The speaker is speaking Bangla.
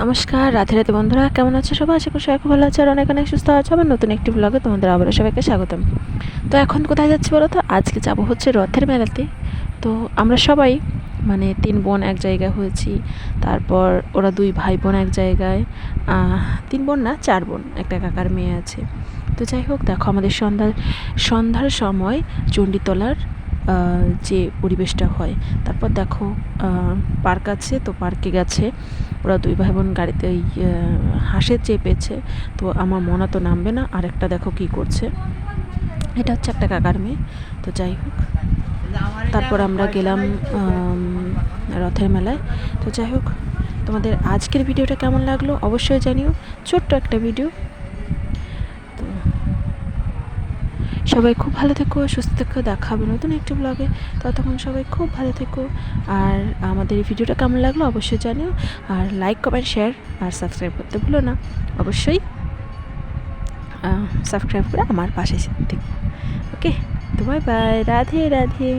নমস্কার, রাধে রাধে বন্ধুরা, কেমন আছো সবাই? আশা করি সবাই খুব ভালো আছে আর অনেক অনেক সুস্থ আছে। আবার নতুন একটি ব্লগে তোমাদের আবারও সবাইকে স্বাগতম। তো এখন কোথায় যাচ্ছি বলো তো? আজকে যাব হচ্ছে রথের মেলাতে। তো আমরা সবাই মানে 3 বোন এক জায়গায় হয়েছি, তারপর ওরা 2 ভাই বোন এক জায়গায়, 3 বোন না 4 বোন, একটা কাকার মেয়ে আছে। তো যাই হোক, দেখো আমাদের সন্ধ্যার সময় চণ্ডীতলার যে পরিবেশটা হয়, তারপর দেখো পার্ক আছে, তো পার্কে গেছে ওরা 2 ভাই বোন গাড়িতে ওই হাঁসে চেপেছে। তো আমার মনা তো নামবে না, আরেকটা দেখো কি করছে, এটা হচ্ছে একটা কাকার মেয়ে। তো যাই হোক, তারপর আমরা গেলাম রথের মেলায়। তো যাই হোক, তোমাদের আজকের ভিডিওটা কেমন লাগলো অবশ্যই জানিও, ছোট্ট একটা ভিডিও। তো সবাই খুব ভালো থেকো, সুস্থ থেকো, দেখা হবে নতুন একটি ব্লগে। ততক্ষণ সবাই খুব ভালো থেকো। আর আমাদের এই ভিডিওটা কেমন লাগলো অবশ্যই জানিও, আর লাইক কমেন্ট শেয়ার আর সাবস্ক্রাইব করতে ভুলো না। অবশ্যই সাবস্ক্রাইব করে আমার পাশে থেকো। ওকে, তো বাই বাই, রাধে রাধে।